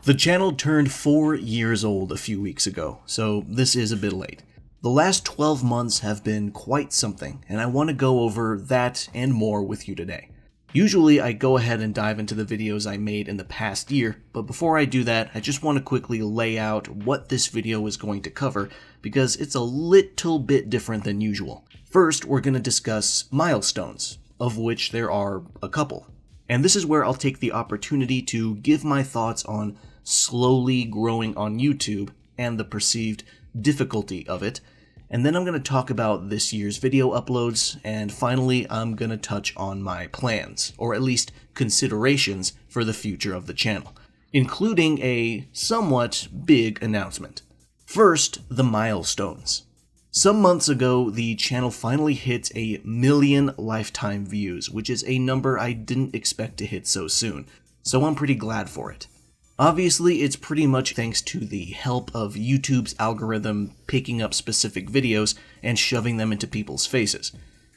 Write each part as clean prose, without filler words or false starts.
The channel turned 4 years old a few weeks ago, so this is a bit late. The last 12 months have been quite something, and I want to go over that and more with you today. Usually I go ahead and dive into the videos I made in the past year, but before I do that, I just want to quickly lay out what this video is going to cover, because it's a little bit different than usual. First, we're going to discuss milestones, of which there are a couple. And this is where I'll take the opportunity to give my thoughts on slowly growing on YouTube and the perceived difficulty of it. And then I'm going to talk about this year's video uploads, and finally I'm going to touch on my plans, or at least considerations for the future of the channel, including a somewhat big announcement. First, the milestones. Some months ago, the channel finally hit 1 million lifetime views, which is a number I didn't expect to hit so soon, so I'm pretty glad for it. Obviously, it's pretty much thanks to the help of YouTube's algorithm picking up specific videos and shoving them into people's faces.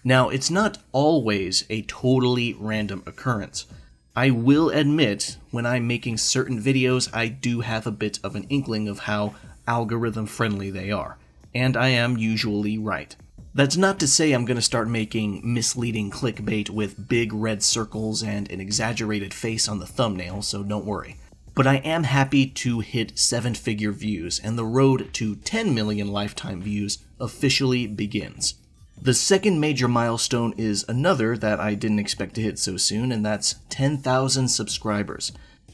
Now, it's not always a totally random occurrence. I will admit, when I'm making certain videos, I do have a bit of an inkling of how algorithm-friendly they are, and I am usually right. That's not to say I'm going to start making misleading clickbait with big red circles and an exaggerated face on the thumbnail, so don't worry. But I am happy to hit 7-figure views, and the road to 10 million lifetime views officially begins. The second major milestone is another that I didn't expect to hit so soon, and that's 10,000 subscribers.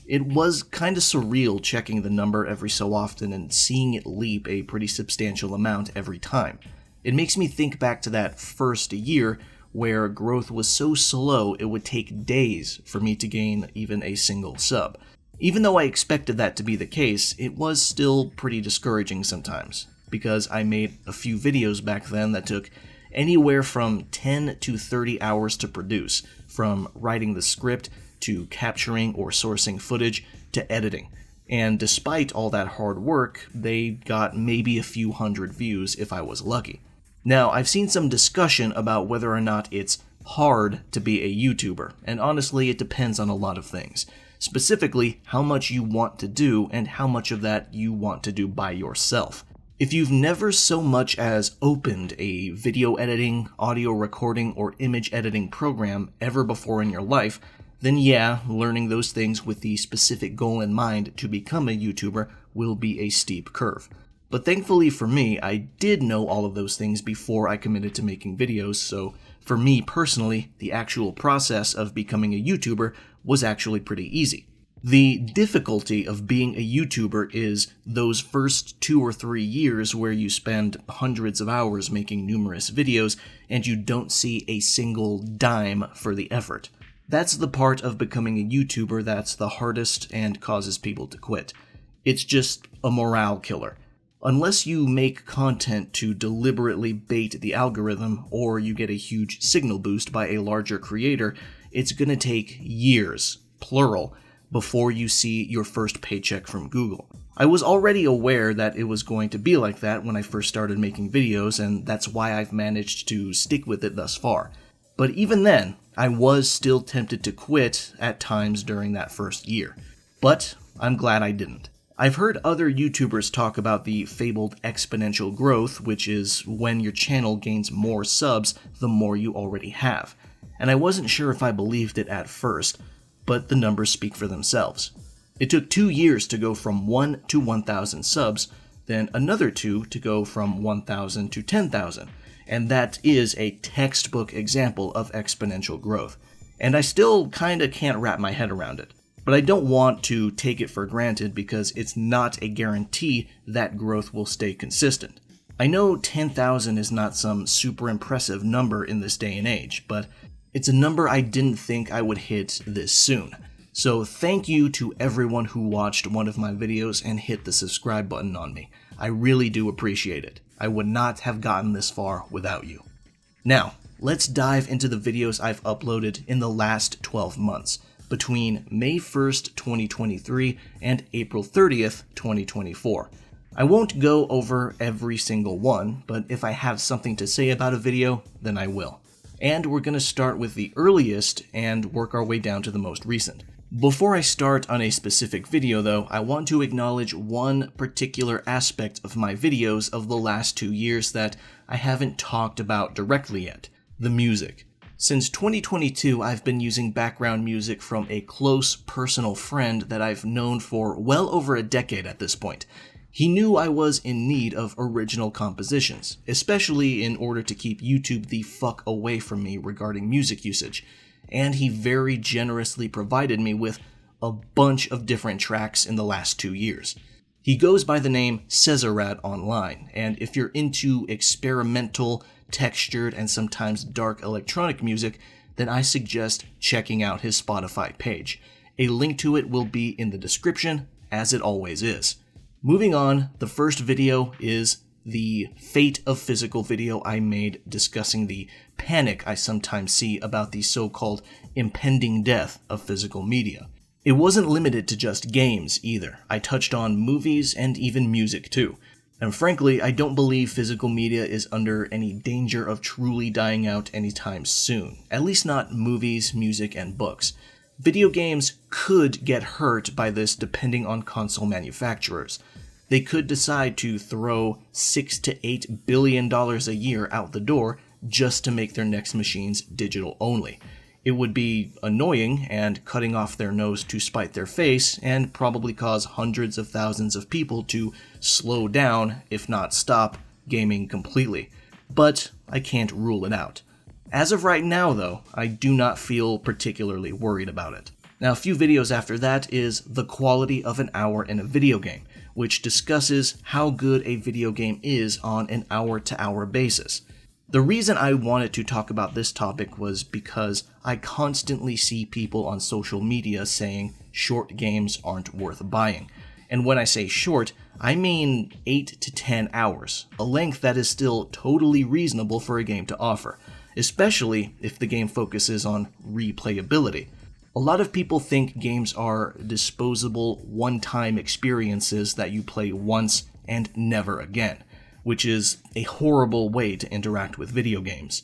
It was kinda surreal checking the number every so often and seeing it leap a pretty substantial amount every time. It makes me think back to that first year where growth was so slow it would take days for me to gain even a single sub. Even though I expected that to be the case, it was still pretty discouraging sometimes, because I made a few videos back then that took anywhere from 10 to 30 hours to produce, from writing the script to capturing or sourcing footage to editing. And despite all that hard work, they got maybe a few hundred views if I was lucky. Now, I've seen some discussion about whether or not it's hard to be a YouTuber, and honestly, it depends on a lot of things. Specifically, how much you want to do and how much of that you want to do by yourself. If you've never so much as opened a video editing, audio recording, or image editing program ever before in your life, then yeah, learning those things with the specific goal in mind to become a YouTuber will be a steep curve. But thankfully for me, I did know all of those things before I committed to making videos, so for me personally, the actual process of becoming a YouTuber was actually pretty easy. The difficulty of being a YouTuber is those first 2 or 3 years where you spend hundreds of hours making numerous videos and you don't see a single dime for the effort. That's the part of becoming a YouTuber that's the hardest and causes people to quit. It's just a morale killer. Unless you make content to deliberately bait the algorithm, or you get a huge signal boost by a larger creator, it's gonna take years, plural, before you see your first paycheck from Google. I was already aware that it was going to be like that when I first started making videos, and that's why I've managed to stick with it thus far. But even then, I was still tempted to quit at times during that first year. But I'm glad I didn't. I've heard other YouTubers talk about the fabled exponential growth, which is when your channel gains more subs the more you already have. And I wasn't sure if I believed it at first, but the numbers speak for themselves. It took 2 years to go from 1 to 1,000 subs, then another 2 to go from 1,000 to 10,000, and that is a textbook example of exponential growth. And I still kinda can't wrap my head around it. But I don't want to take it for granted because it's not a guarantee that growth will stay consistent. I know 10,000 is not some super impressive number in this day and age, but it's a number I didn't think I would hit this soon. So thank you to everyone who watched one of my videos and hit the subscribe button on me. I really do appreciate it. I would not have gotten this far without you. Now, let's dive into the videos I've uploaded in the last 12 months. Between May 1st, 2023 and April 30th, 2024. I won't go over every single one, but if I have something to say about a video, then I will. And we're going to start with the earliest and work our way down to the most recent. Before I start on a specific video though, I want to acknowledge one particular aspect of my videos of the last 2 years that I haven't talked about directly yet: the music. Since 2022, I've been using background music from a close personal friend that I've known for well over a decade at this point. He knew I was in need of original compositions, especially in order to keep YouTube the fuck away from me regarding music usage, and he very generously provided me with a bunch of different tracks in the last 2 years. He goes by the name Sezherad online, and if you're into experimental, textured, and sometimes dark electronic music, then I suggest checking out his Spotify page. A link to it will be in the description, as it always is. Moving on, the first video is the Fate of Physical video I made discussing the panic I sometimes see about the so-called impending death of physical media. It wasn't limited to just games either. I touched on movies and even music too. And frankly, I don't believe physical media is under any danger of truly dying out anytime soon. At least not movies, music, and books. Video games could get hurt by this depending on console manufacturers. They could decide to throw $6 to $8 billion a year out the door just to make their next machines digital only. It would be annoying and cutting off their nose to spite their face, and probably cause hundreds of thousands of people to slow down, if not stop, gaming completely. But I can't rule it out. As of right now though, I do not feel particularly worried about it. Now, a few videos after that is the quality of an hour in a video game, which discusses how good a video game is on an hour-to-hour basis. The reason I wanted to talk about this topic was because I constantly see people on social media saying short games aren't worth buying. And when I say short, I mean 8 to 10 hours, a length that is still totally reasonable for a game to offer, especially if the game focuses on replayability. A lot of people think games are disposable, one-time experiences that you play once and never again, which is a horrible way to interact with video games.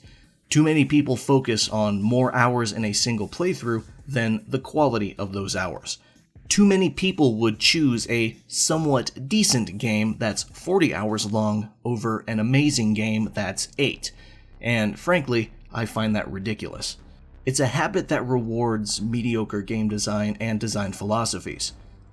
Too many people focus on more hours in a single playthrough than the quality of those hours. Too many people would choose a somewhat decent game that's 40 hours long over an amazing game that's 8, and frankly, I find that ridiculous. It's a habit that rewards mediocre game design and design philosophies.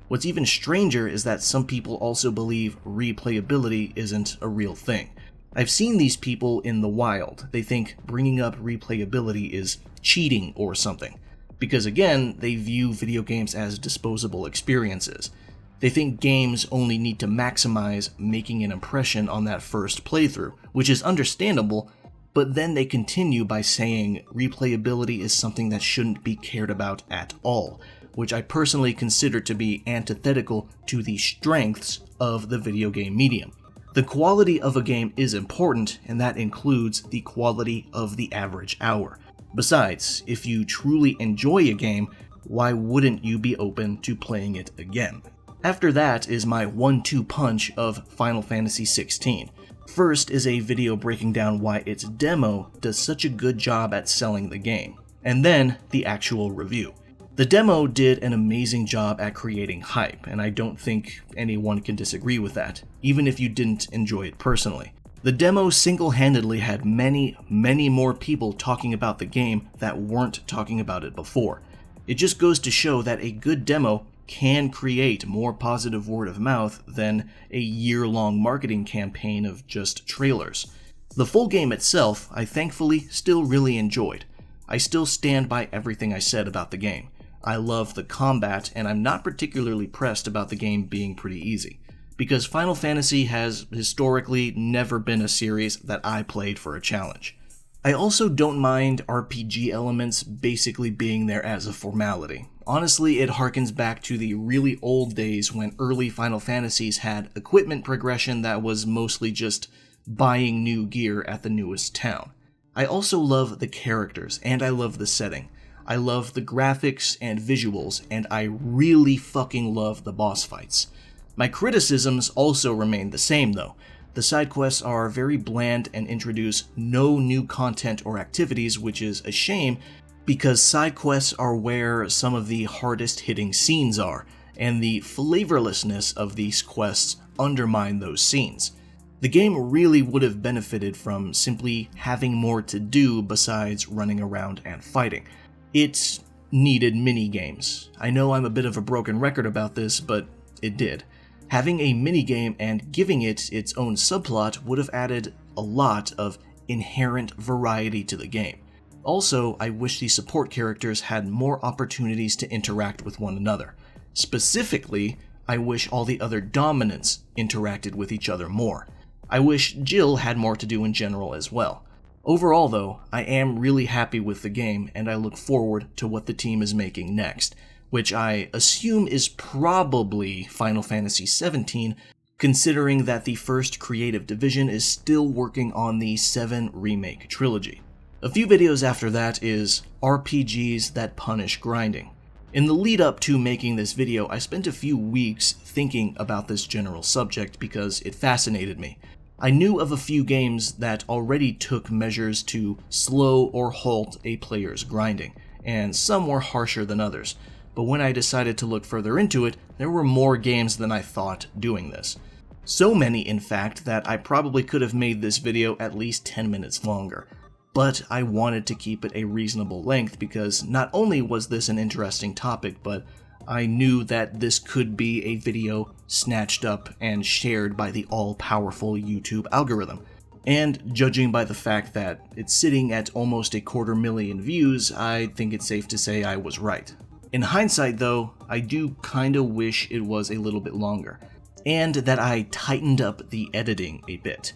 What's even stranger is that some people also believe replayability isn't a real thing. I've seen these people in the wild. They think bringing up replayability is cheating or something. Because again, they view video games as disposable experiences. They think games only need to maximize making an impression on that first playthrough, which is understandable, but then they continue by saying replayability is something that shouldn't be cared about at all, which I personally consider to be antithetical to the strengths of the video game medium. The quality of a game is important, and that includes the quality of the average hour. Besides, if you truly enjoy a game, why wouldn't you be open to playing it again? After that is my 1-2 punch of Final Fantasy XVI. First is a video breaking down why its demo does such a good job at selling the game, and then the actual review. The demo did an amazing job at creating hype, and I don't think anyone can disagree with that, even if you didn't enjoy it personally. The demo single-handedly had many more people talking about the game that weren't talking about it before. It just goes to show that a good demo can create more positive word of mouth than a year-long marketing campaign of just trailers. The full game itself, I thankfully still really enjoyed. I still stand by everything I said about the game. I love the combat, and I'm not particularly pressed about the game being pretty easy, because Final Fantasy has historically never been a series that I played for a challenge. I also don't mind RPG elements basically being there as a formality. Honestly, it harkens back to the really old days when early Final Fantasies had equipment progression that was mostly just buying new gear at the newest town. I also love the characters, and I love the setting. I love the graphics and visuals, and I really fucking love the boss fights. My criticisms also remain the same though. The side quests are very bland and introduce no new content or activities, which is a shame, because side quests are where some of the hardest hitting scenes are, and the flavorlessness of these quests undermine those scenes. The game really would have benefited from simply having more to do besides running around and fighting. It needed minigames. I know I'm a bit of a broken record about this, but it did. Having a minigame and giving it its own subplot would have added a lot of inherent variety to the game. Also, I wish the support characters had more opportunities to interact with one another. Specifically, I wish all the other dominants interacted with each other more. I wish Jill had more to do in general as well. Overall though, I am really happy with the game, and I look forward to what the team is making next, which I assume is probably Final Fantasy XVII, considering that the first creative division is still working on the 7 Remake trilogy. A few videos after that is RPGs that punish grinding. In the lead up to making this video, I spent a few weeks thinking about this general subject because it fascinated me. I knew of a few games that already took measures to slow or halt a player's grinding, and some were harsher than others, but when I decided to look further into it, there were more games than I thought doing this. So many, in fact, that I probably could have made this video at least 10 minutes longer. But I wanted to keep it a reasonable length because not only was this an interesting topic, but I knew that this could be a video snatched up and shared by the all-powerful YouTube algorithm. And judging by the fact that it's sitting at almost 250,000 views, I think it's safe to say I was right. In hindsight though, I do kinda wish it was a little bit longer, and that I tightened up the editing a bit.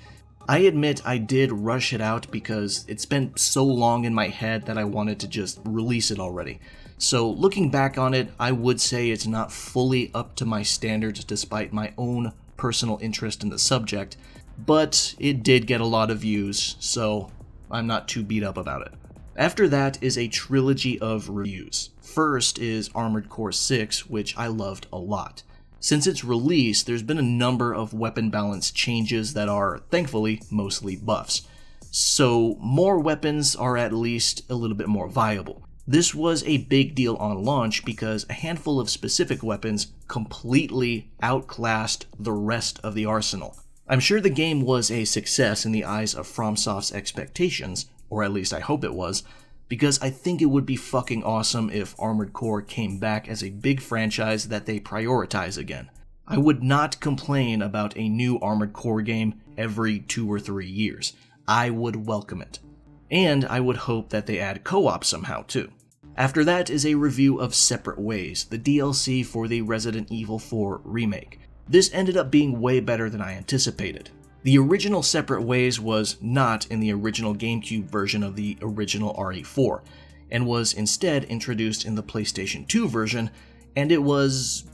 I admit I did rush it out because it spent so long in my head that I wanted to just release it already. So looking back on it, I would say it's not fully up to my standards despite my own personal interest in the subject, but it did get a lot of views, so I'm not too beat up about it. After that is a trilogy of reviews. First is Armored Core 6, which I loved a lot. Since its release, there's been a number of weapon balance changes that are, thankfully, mostly buffs. So more weapons are at least a little bit more viable. This was a big deal on launch because a handful of specific weapons completely outclassed the rest of the arsenal. I'm sure the game was a success in the eyes of FromSoft's expectations, or at least I hope it was, because I think it would be fucking awesome if Armored Core came back as a big franchise that they prioritize again. I would not complain about a new Armored Core game every 2 or 3 years. I would welcome it. And I would hope that they add co-op somehow too. After that is a review of Separate Ways, the DLC for the Resident Evil 4 remake. This ended up being way better than I anticipated. The original Separate Ways was not in the original GameCube version of the original RE4, and was instead introduced in the PlayStation 2 version, and it was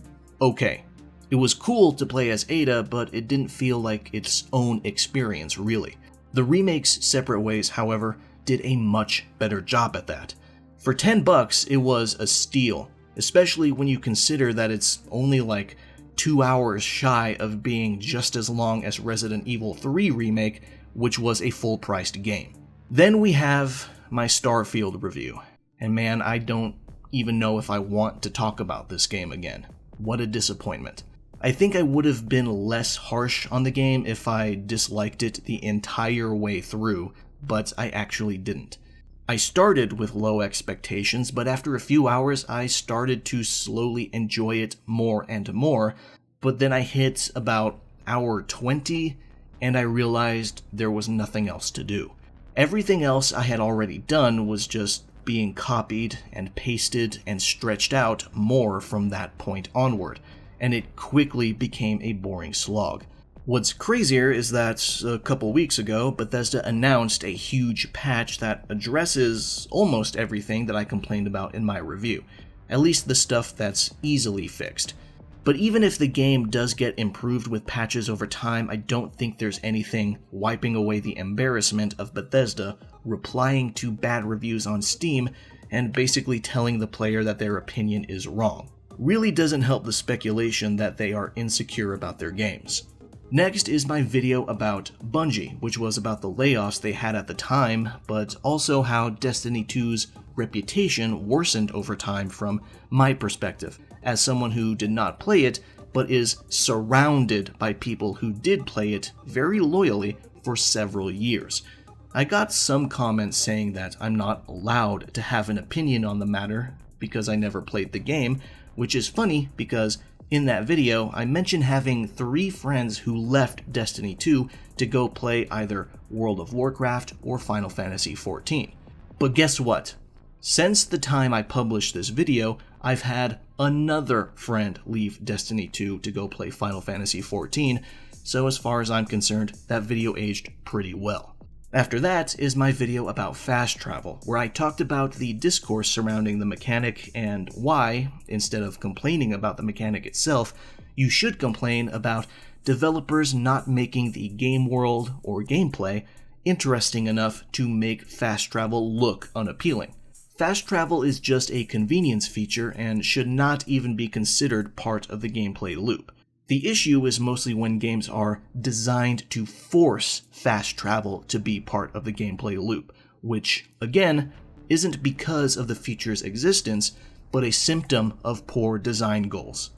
okay. It was cool to play as Ada, but it didn't feel like its own experience, really. The remake's Separate Ways, however, did a much better job at that. For $10, it was a steal, especially when you consider that it's only like 2 hours shy of being just as long as Resident Evil 3 Remake, which was a full-priced game. Then we have my Starfield review, and man, I don't even know if I want to talk about this game again. What a disappointment. I think I would have been less harsh on the game if I disliked it the entire way through, but I actually didn't. I started with low expectations, but after a few hours I started to slowly enjoy it more and more, but then I hit about hour 20 and I realized there was nothing else to do. Everything else I had already done was just being copied and pasted and stretched out more from that point onward, and it quickly became a boring slog. What's crazier is that a couple weeks ago, Bethesda announced a huge patch that addresses almost everything that I complained about in my review, at least the stuff that's easily fixed. But even if the game does get improved with patches over time, I don't think there's anything wiping away the embarrassment of Bethesda replying to bad reviews on Steam and basically telling the player that their opinion is wrong. Really doesn't help the speculation that they are insecure about their games. Next is my video about Bungie, which was about the layoffs they had at the time, but also how Destiny 2's reputation worsened over time from my perspective, as someone who did not play it, but is surrounded by people who did play it very loyally for several years. I got some comments saying that I'm not allowed to have an opinion on the matter because I never played the game, which is funny because in that video, I mentioned having 3 friends who left Destiny 2 to go play either World of Warcraft or Final Fantasy XIV. But guess what? Since the time I published this video, I've had another friend leave Destiny 2 to go play Final Fantasy XIV, so as far as I'm concerned, that video aged pretty well. After that is my video about fast travel, where I talked about the discourse surrounding the mechanic and why, instead of complaining about the mechanic itself, you should complain about developers not making the game world or gameplay interesting enough to make fast travel look unappealing. Fast travel is just a convenience feature and should not even be considered part of the gameplay loop. The issue is mostly when games are designed to force fast travel to be part of the gameplay loop, which, again, isn't because of the feature's existence, but a symptom of poor design goals.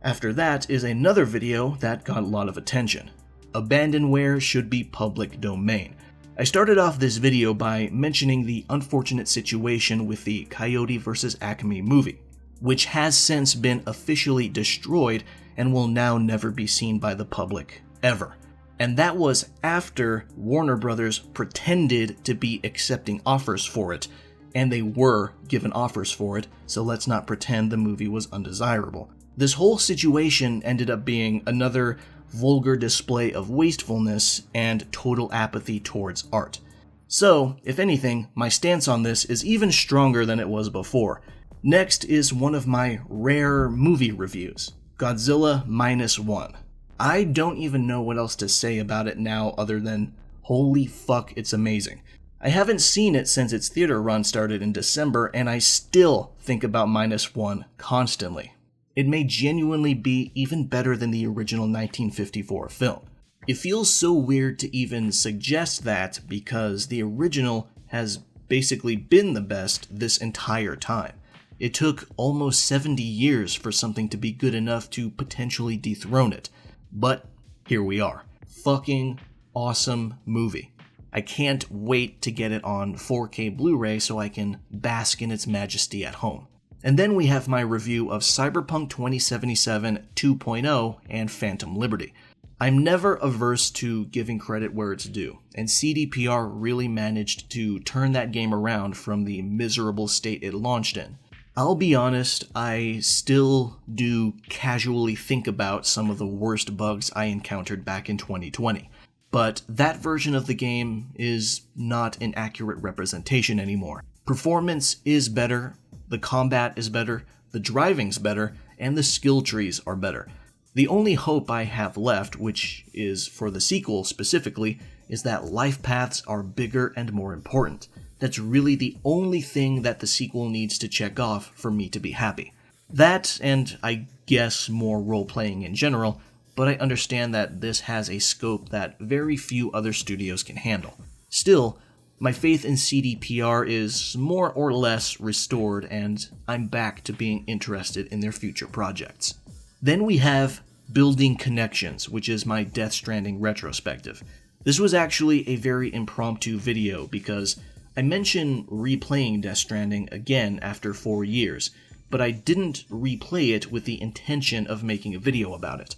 After that is another video that got a lot of attention. Abandonware should be public domain. I started off this video by mentioning the unfortunate situation with the Coyote vs. Acme movie, which has since been officially destroyed and will now never be seen by the public, ever. And that was after Warner Brothers pretended to be accepting offers for it, and they were given offers for it, so let's not pretend the movie was undesirable. This whole situation ended up being another vulgar display of wastefulness and total apathy towards art. So, if anything, my stance on this is even stronger than it was before. Next is one of my rare movie reviews, Godzilla -1. I don't even know what else to say about it now other than, holy fuck, it's amazing. I haven't seen it since its theater run started in December, and I still think about -1 constantly. It may genuinely be even better than the original 1954 film. It feels so weird to even suggest that because the original has basically been the best this entire time. It took almost 70 years for something to be good enough to potentially dethrone it. But here we are. Fucking awesome movie. I can't wait to get it on 4K Blu-ray so I can bask in its majesty at home. And then we have my review of Cyberpunk 2077 2.0 and Phantom Liberty. I'm never averse to giving credit where it's due, and CDPR really managed to turn that game around from the miserable state it launched in. I'll be honest, I still do casually think about some of the worst bugs I encountered back in 2020. But that version of the game is not an accurate representation anymore. Performance is better, the combat is better, the driving's better, and the skill trees are better. The only hope I have left, which is for the sequel specifically, is that life paths are bigger and more important. That's really the only thing that the sequel needs to check off for me to be happy. That, and I guess more role-playing in general, but I understand that this has a scope that very few other studios can handle. Still, my faith in CDPR is more or less restored, and I'm back to being interested in their future projects. Then we have Building Connections, which is my Death Stranding retrospective. This was actually a very impromptu video because I mentioned replaying Death Stranding again after 4 years, but I didn't replay it with the intention of making a video about it.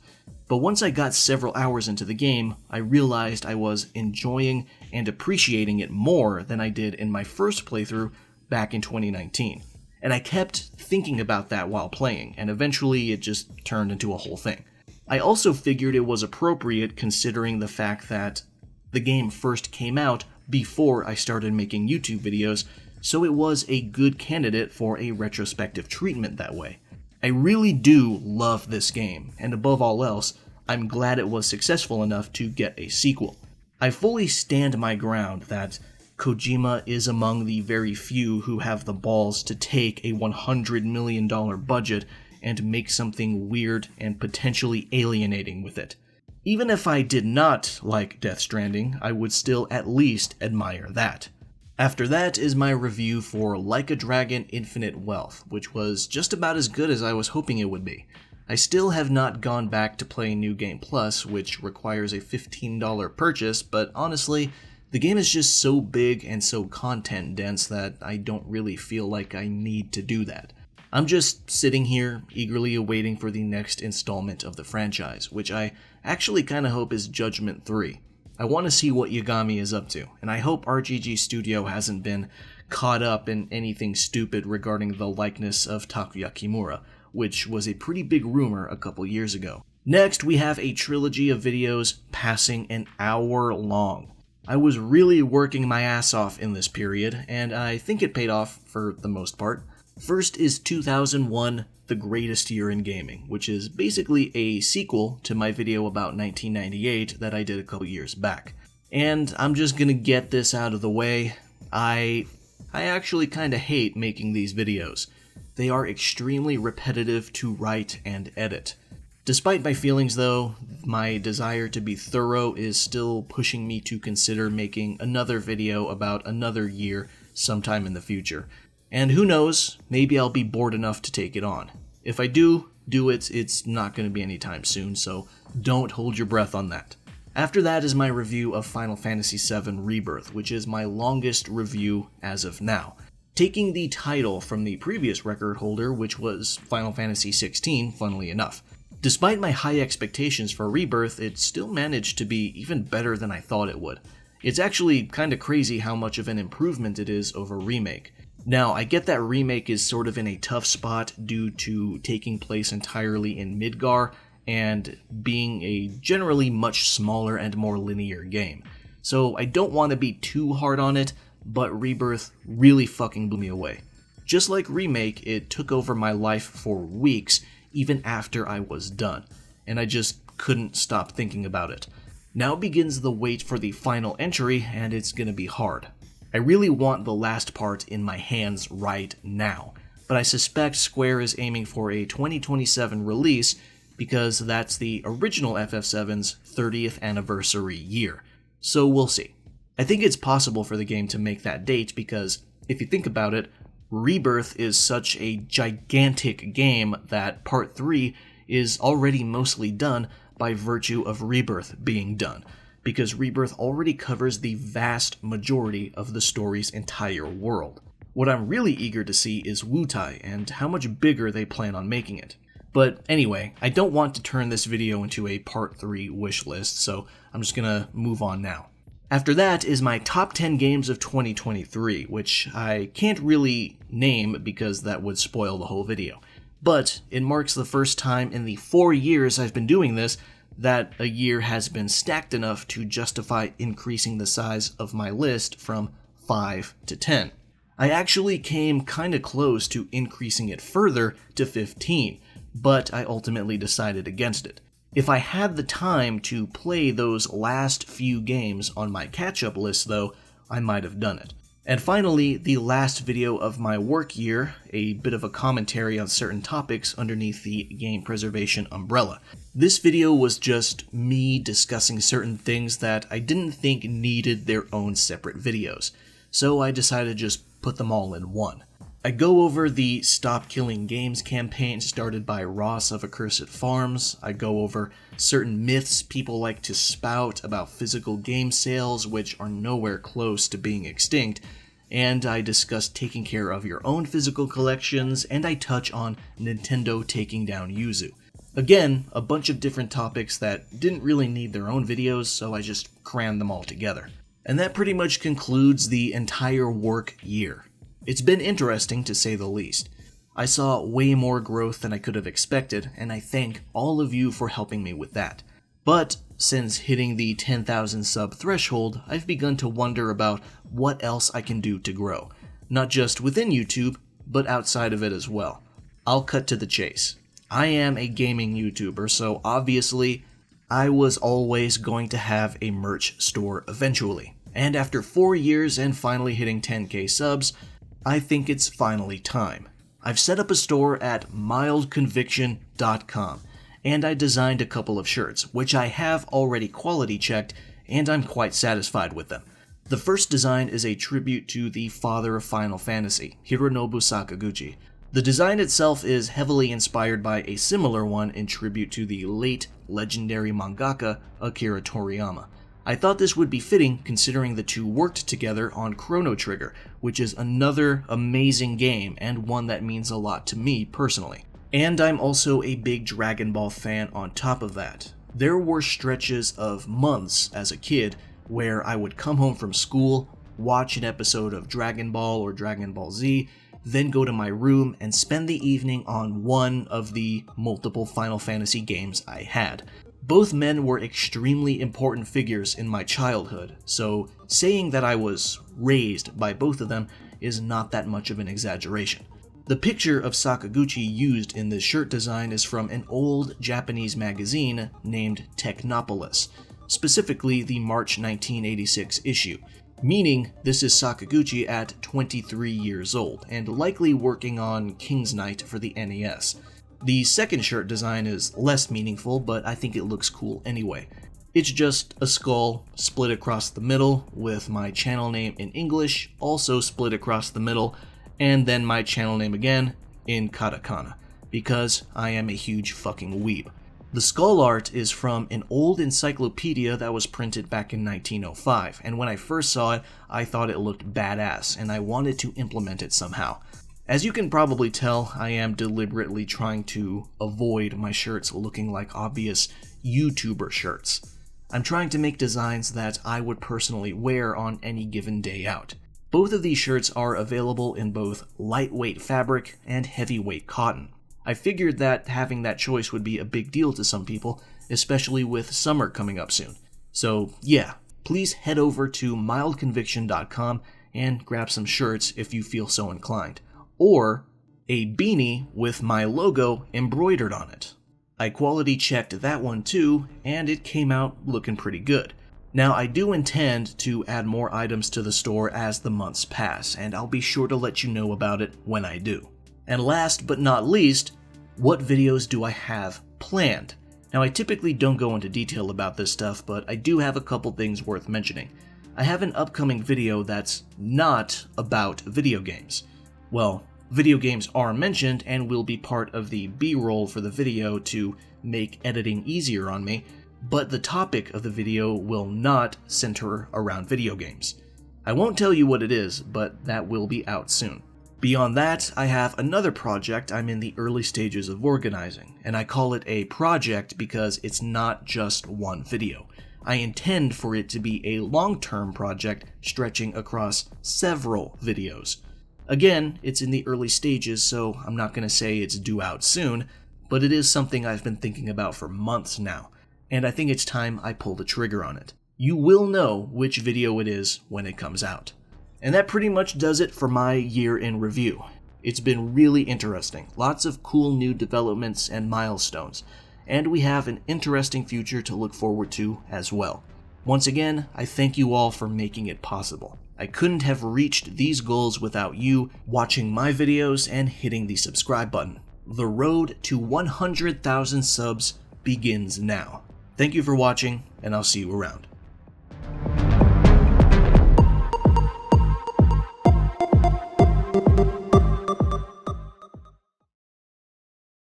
But once I got several hours into the game, I realized I was enjoying and appreciating it more than I did in my first playthrough back in 2019. And I kept thinking about that while playing, and eventually it just turned into a whole thing. I also figured it was appropriate considering the fact that the game first came out before I started making YouTube videos, so it was a good candidate for a retrospective treatment that way. I really do love this game, and above all else, I'm glad it was successful enough to get a sequel. I fully stand my ground that Kojima is among the very few who have the balls to take a $100 million budget and make something weird and potentially alienating with it. Even if I did not like Death Stranding, I would still at least admire that. After that is my review for Like a Dragon Infinite Wealth, which was just about as good as I was hoping it would be. I still have not gone back to play New Game Plus, which requires a $15 purchase, but honestly, the game is just so big and so content dense that I don't really feel like I need to do that. I'm just sitting here, eagerly awaiting for the next installment of the franchise, which I actually kinda hope is Judgment 3. I want to see what Yagami is up to, and I hope RGG Studio hasn't been caught up in anything stupid regarding the likeness of Takuya Kimura, which was a pretty big rumor a couple years ago. Next, we have a trilogy of videos passing an hour long. I was really working my ass off in this period, and I think it paid off for the most part. First is 2001, The Greatest Year in Gaming, which is basically a sequel to my video about 1998 that I did a couple years back. And I'm just gonna get this out of the way. I actually kinda hate making these videos. They are extremely repetitive to write and edit. Despite my feelings though, my desire to be thorough is still pushing me to consider making another video about another year sometime in the future. And who knows, maybe I'll be bored enough to take it on. If I do it, it's not going to be anytime soon, so don't hold your breath on that. After that is my review of Final Fantasy VII Rebirth, which is my longest review as of now, taking the title from the previous record holder, which was Final Fantasy XVI, funnily enough. Despite my high expectations for Rebirth, it still managed to be even better than I thought it would. It's actually kinda crazy how much of an improvement it is over Remake. Now, I get that Remake is sort of in a tough spot due to taking place entirely in Midgar and being a generally much smaller and more linear game. So I don't want to be too hard on it, but Rebirth really fucking blew me away. Just like Remake, it took over my life for weeks even after I was done, and I just couldn't stop thinking about it. Now begins the wait for the final entry, and it's gonna be hard. I really want the last part in my hands right now, but I suspect Square is aiming for a 2027 release because that's the original FF7's 30th anniversary year, so we'll see. I think it's possible for the game to make that date because, if you think about it, Rebirth is such a gigantic game that Part 3 is already mostly done by virtue of Rebirth being done, because Rebirth already covers the vast majority of the story's entire world. What I'm really eager to see is Wutai and how much bigger they plan on making it. But anyway, I don't want to turn this video into a Part 3 wish list, so I'm just gonna move on now. After that is my top 10 games of 2023, which I can't really name because that would spoil the whole video. But it marks the first time in the 4 years I've been doing this that a year has been stacked enough to justify increasing the size of my list from 5 to 10. I actually came kinda close to increasing it further to 15, but I ultimately decided against it. If I had the time to play those last few games on my catch-up list though, I might have done it. And finally, the last video of my work year, a bit of a commentary on certain topics underneath the game preservation umbrella. This video was just me discussing certain things that I didn't think needed their own separate videos, so I decided to just put them all in one. I go over the Stop Killing Games campaign started by Ross of Accursed Farms. I go over certain myths people like to spout about physical game sales, which are nowhere close to being extinct. And I discuss taking care of your own physical collections, and I touch on Nintendo taking down Yuzu. Again, a bunch of different topics that didn't really need their own videos, so I just crammed them all together. And that pretty much concludes the entire work year. It's been interesting, to say the least. I saw way more growth than I could have expected, and I thank all of you for helping me with that. But since hitting the 10,000 sub threshold, I've begun to wonder about what else I can do to grow. Not just within YouTube, but outside of it as well. I'll cut to the chase. I am a gaming YouTuber, so obviously, I was always going to have a merch store eventually. And after 4 years and finally hitting 10k subs, I think it's finally time. I've set up a store at mildconviction.com, and I designed a couple of shirts, which I have already quality checked, and I'm quite satisfied with them. The first design is a tribute to the father of Final Fantasy, Hironobu Sakaguchi. The design itself is heavily inspired by a similar one in tribute to the late legendary mangaka Akira Toriyama. I thought this would be fitting considering the two worked together on Chrono Trigger, which is another amazing game and one that means a lot to me personally. And I'm also a big Dragon Ball fan on top of that. There were stretches of months as a kid where I would come home from school, watch an episode of Dragon Ball or Dragon Ball Z, then go to my room and spend the evening on one of the multiple Final Fantasy games I had. Both men were extremely important figures in my childhood, so saying that I was raised by both of them is not that much of an exaggeration. The picture of Sakaguchi used in this shirt design is from an old Japanese magazine named Technopolis, specifically the March 1986 issue, meaning this is Sakaguchi at 23 years old, and likely working on King's Knight for the NES. The second shirt design is less meaningful, but I think it looks cool anyway. It's just a skull split across the middle, with my channel name in English also split across the middle, and then my channel name again in katakana, because I am a huge fucking weeb. The skull art is from an old encyclopedia that was printed back in 1905, and when I first saw it, I thought it looked badass, and I wanted to implement it somehow. As you can probably tell, I am deliberately trying to avoid my shirts looking like obvious YouTuber shirts. I'm trying to make designs that I would personally wear on any given day out. Both of these shirts are available in both lightweight fabric and heavyweight cotton. I figured that having that choice would be a big deal to some people, especially with summer coming up soon. So yeah, please head over to mildconviction.com and grab some shirts if you feel so inclined. Or a beanie with my logo embroidered on it. I quality checked that one too, and it came out looking pretty good. Now I do intend to add more items to the store as the months pass, and I'll be sure to let you know about it when I do. And last but not least, what videos do I have planned? Now I typically don't go into detail about this stuff, but I do have a couple things worth mentioning. I have an upcoming video that's not about video games. Well, video games are mentioned and will be part of the B-roll for the video to make editing easier on me, but the topic of the video will not center around video games. I won't tell you what it is, but that will be out soon. Beyond that, I have another project I'm in the early stages of organizing, and I call it a project because it's not just one video. I intend for it to be a long-term project stretching across several videos. Again, it's in the early stages, so I'm not going to say it's due out soon, but it is something I've been thinking about for months now, and I think it's time I pull the trigger on it. You will know which video it is when it comes out. And that pretty much does it for my year in review. It's been really interesting, lots of cool new developments and milestones, and we have an interesting future to look forward to as well. Once again, I thank you all for making it possible. I couldn't have reached these goals without you watching my videos and hitting the subscribe button. The road to 100,000 subs begins now. Thank you for watching, and I'll see you around.